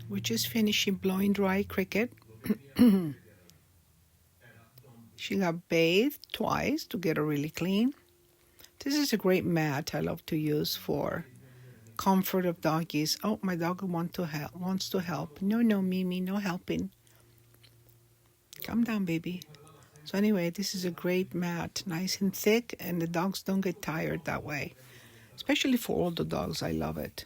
We're just finishing blowing dry Cricket. She got bathed twice to get her really clean. This is a great mat I love to use for comfort of doggies. Oh, my dog wants to help. No, Mimi, no helping. Calm down, baby. So anyway, this is a great mat, nice and thick, and the dogs don't get tired that way. Especially for older dogs, I love it.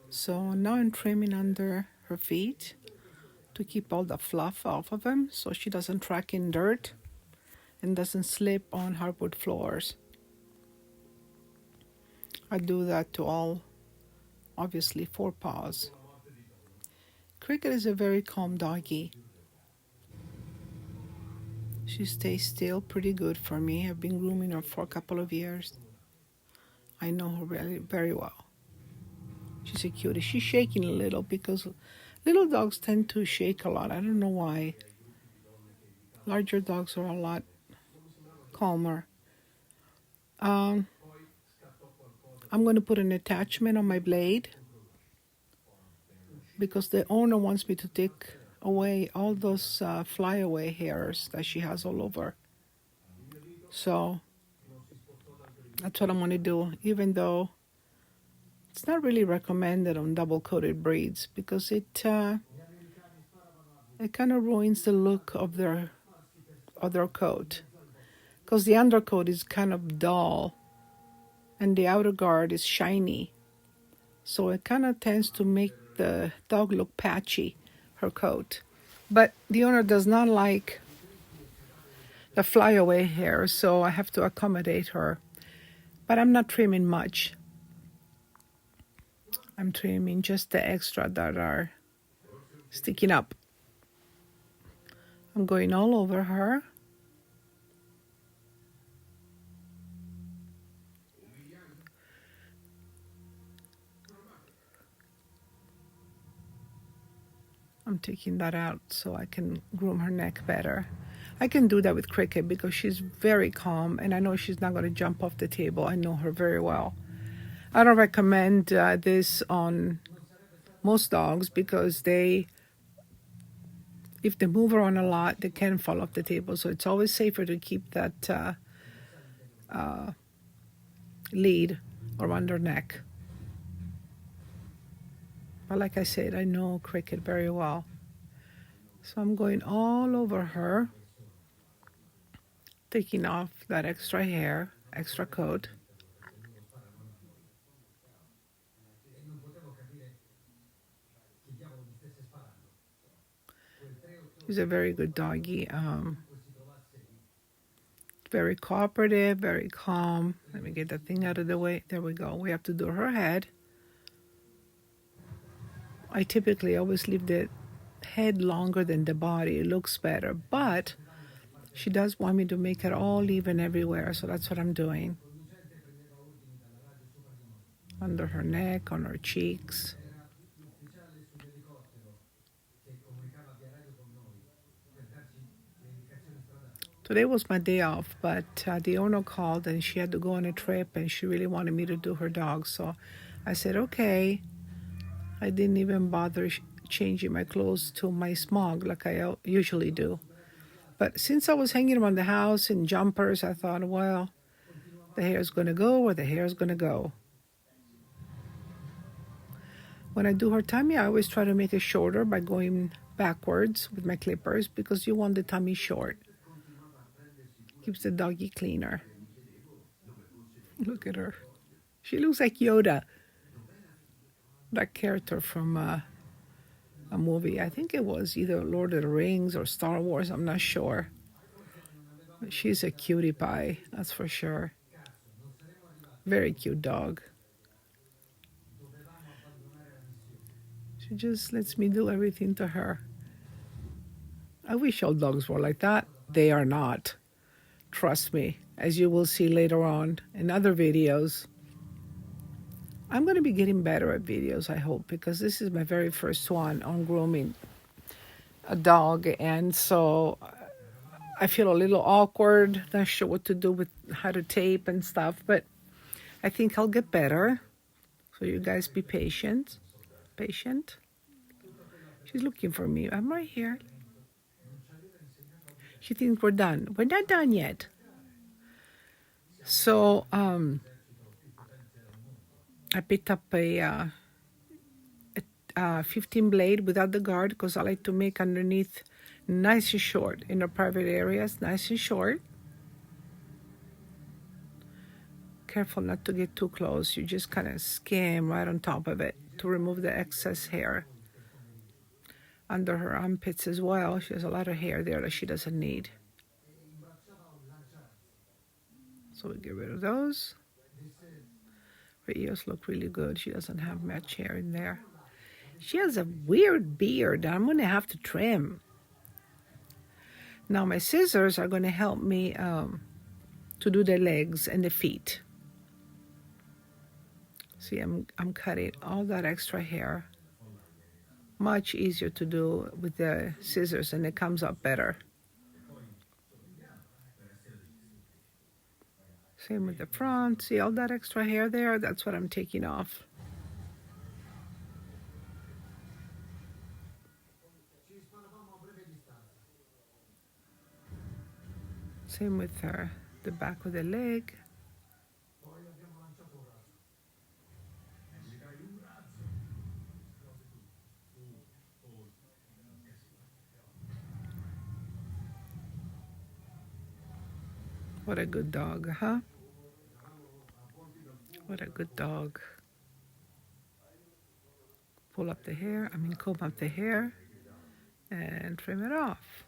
So now I'm trimming under her feet to keep all the fluff off of them so she doesn't track in dirt and doesn't slip on hardwood floors. I do that to all, obviously, 4 paws. Cricket is a very calm doggie. She stays still pretty good for me. I've been grooming her for a couple of years. I know her very, very well. She's a cutie. She's shaking a little because little dogs tend to shake a lot. I don't know why. Larger dogs are a lot calmer. I'm going to put an attachment on my blade because the owner wants me to take away all those flyaway hairs that she has all over. So that's what I'm going to do, even though it's not really recommended on double-coated breeds because it kind of ruins the look of their coat, because the undercoat is kind of dull and the outer guard is shiny, so it kind of tends to make the dog look patchy, her coat. But the owner does not like the flyaway hair, so I have to accommodate her. But I'm not trimming much. I'm trimming just the extra that are sticking up. I'm going all over her. I'm taking that out so I can groom her neck better. I can do that with Cricket because she's very calm and I know she's not going to jump off the table. I know her very well. I don't recommend this on most dogs because if they move around a lot, they can fall off the table. So it's always safer to keep that lead around their neck. But like I said, I know Cricket very well. So I'm going all over her, taking off that extra hair, extra coat. She's a very good doggie. Very cooperative, very calm. Let me get that thing out of the way. There we go. We have to do her head. I typically always leave the head longer than the body. It looks better, but she does want me to make it all even everywhere, so that's what I'm doing. Under her neck, on her cheeks. Today was my day off, but the owner called and she had to go on a trip and she really wanted me to do her dog, so I said okay. I didn't even bother changing my clothes to my smog like I usually do. But since I was hanging around the house in jumpers, I thought, well, the hair's going to go where the hair's going to go. When I do her tummy, I always try to make it shorter by going backwards with my clippers because you want the tummy short. Keeps the doggy cleaner. Look at her. She looks like Yoda. That character from a movie. I think it was either Lord of the Rings or Star Wars. I'm not sure. But she's a cutie pie, that's for sure. Very cute dog. She just lets me do everything to her. I wish all dogs were like that. They are not. Trust me, as you will see later on in other videos. I'm going to be getting better at videos, I hope, because this is my very first one on grooming a dog, and so I feel a little awkward, not sure what to do with how to tape and stuff, but I think I'll get better. So you guys be patient. She's looking for me. I'm right here. She thinks we're done. We're not done yet. So I picked up a 15 blade without the guard because I like to make underneath nice and short in the private areas, nice and short. Careful not to get too close. You just kind of skim right on top of it to remove the excess hair. Under her armpits as well. She has a lot of hair there that she doesn't need. So we get rid of those. Her ears look really good. She doesn't have much hair in there. She has a weird beard that I'm going to have to trim. Now my scissors are going to help me to do the legs and the feet. See, I'm cutting all that extra hair. Much easier to do with the scissors, and it comes up better. Same with the front. See all that extra hair there? That's what I'm taking off. Same with the back of the leg. What a good dog, huh? What a good dog. Pull up the hair, comb up the hair and trim it off.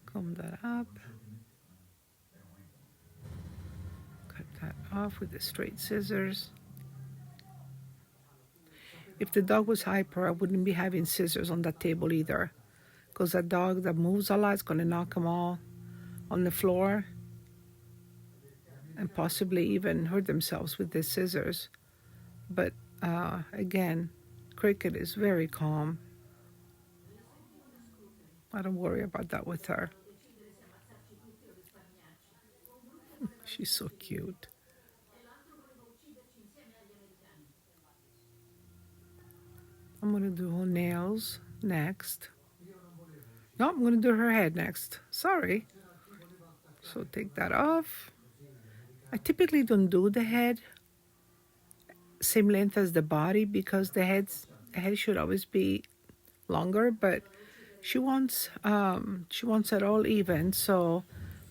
Comb that up. Cut that off with the straight scissors. If the dog was hyper, I wouldn't be having scissors on that table either, because that dog that moves a lot is going to knock them all on the floor and possibly even hurt themselves with the scissors. But again, Cricket is very calm. I don't worry about that with her. She's so cute. I'm going to do her nails next. No, I'm going to do her head next. Sorry. So take that off. I typically don't do the head same length as the body because the head should always be longer, but she wants it all even, so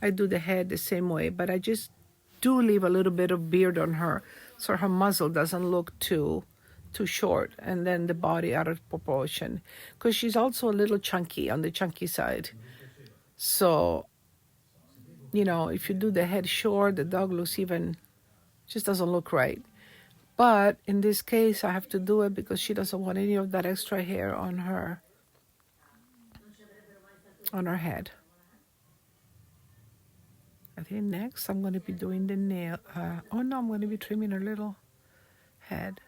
I do the head the same way, but I just do leave a little bit of beard on her so her muzzle doesn't look too short, and then the body out of proportion, because she's also a little chunky, on the chunky side. So, if you do the head short, the dog looks just doesn't look right. But in this case, I have to do it because she doesn't want any of that extra hair on her head. I think next I'm going to be doing the nail. I'm going to be trimming her little head.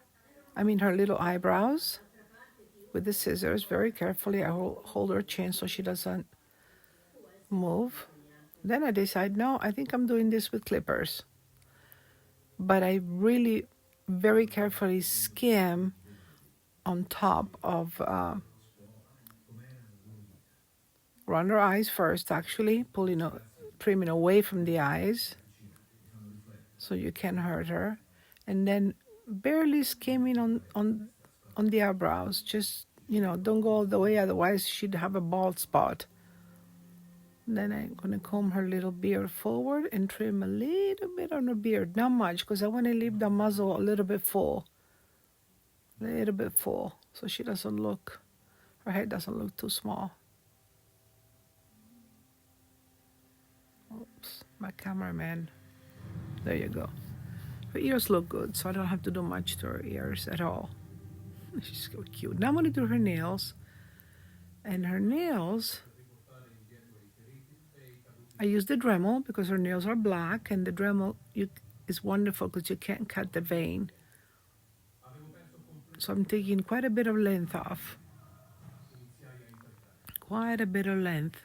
Her little eyebrows with the scissors very carefully. I hold her chin so she doesn't move. Then I decide, no, I think I'm doing this with clippers. But I really very carefully skim on top of around her eyes first, actually trimming away from the eyes so you can't hurt her, and then barely skimming on the eyebrows. Just don't go all the way, otherwise she'd have a bald spot. Then I'm going to comb her little beard forward and trim a little bit on her beard, not much, because I want to leave the muzzle a little bit full, so she doesn't look, her head doesn't look too small. Oops, my cameraman. There you go. Her ears look good, so I don't have to do much to her ears at all. She's so cute. Now I'm going to do her nails. And her nails, I use the Dremel because her nails are black, and the Dremel is wonderful because you can't cut the vein. So I'm taking quite a bit of length off. Quite a bit of length.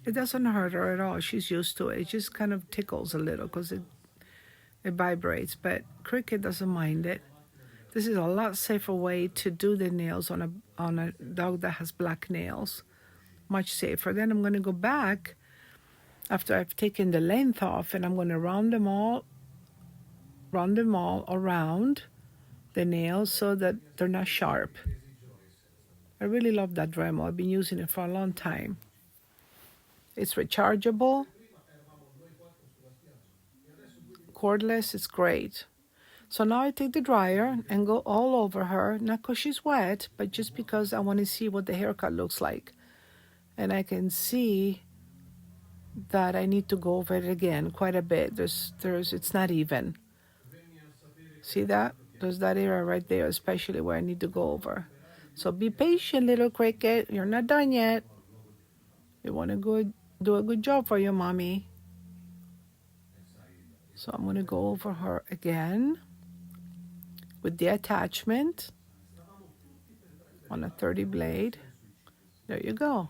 It doesn't hurt her at all. She's used to it. It just kind of tickles a little because it vibrates. But Cricket doesn't mind it. This is a lot safer way to do the nails on a dog that has black nails. Much safer. Then I'm going to go back after I've taken the length off, and I'm going to round them all around the nails so that they're not sharp. I really love that Dremel. I've been using it for a long time. It's rechargeable, cordless. It's great. So now I take the dryer and go all over her, not because she's wet, but just because I want to see what the haircut looks like. And I can see that I need to go over it again quite a bit. It's not even. See that? There's that area right there, especially where I need to go over. So be patient, little Cricket. You're not done yet. You want to do a good job for your mommy. So I'm going to go over her again with the attachment on a 30 blade. There you go.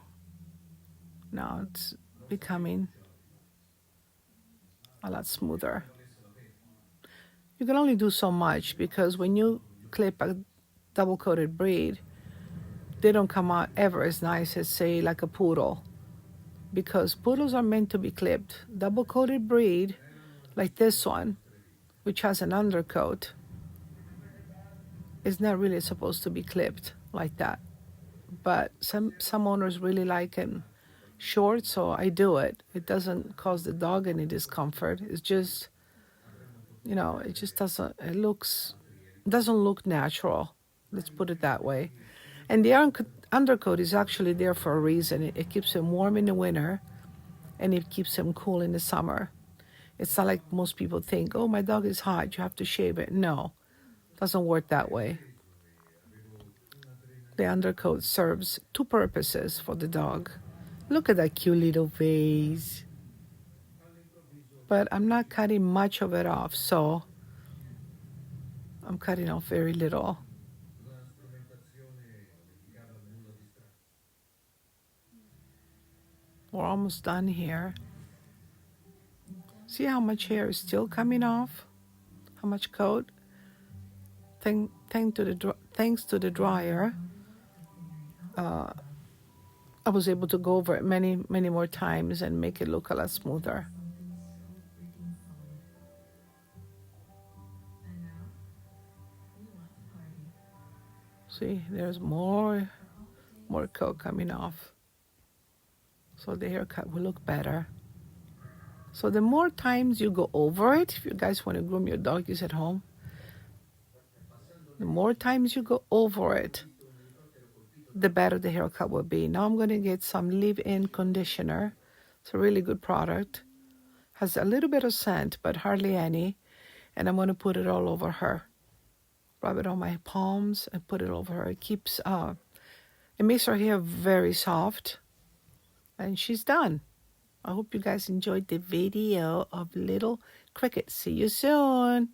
Now it's becoming a lot smoother. You can only do so much because when you clip a double-coated breed, they don't come out ever as nice as, say, like a poodle. Because poodles are meant to be clipped. Double-coated breed, like this one, which has an undercoat, is not really supposed to be clipped like that. But some owners really like them short, so I do it. It doesn't cause the dog any discomfort. It's just, it just doesn't look natural. Let's put it that way. And the undercoat is actually there for a reason. It keeps him warm in the winter, and it keeps him cool in the summer. It's not like most people think, oh, my dog is hot, you have to shave it. No, it doesn't work that way. The undercoat serves two purposes for the dog. Look at that cute little face. But I'm not cutting much of it off, so I'm cutting off very little. We're almost done here. See how much hair is still coming off? How much coat? Thanks to the dryer, I was able to go over it many, many more times and make it look a lot smoother. See, there's more coat coming off. So the haircut will look better. So the more times you go over it, if you guys want to groom your doggies at home, the more times you go over it, the better the haircut will be. Now I'm going to get some leave-in conditioner. It's a really good product. Has a little bit of scent, but hardly any. And I'm going to put it all over her. Rub it on my palms and put it over her. It makes her hair very soft. And she's done. I hope you guys enjoyed the video of Little Cricket. See you soon.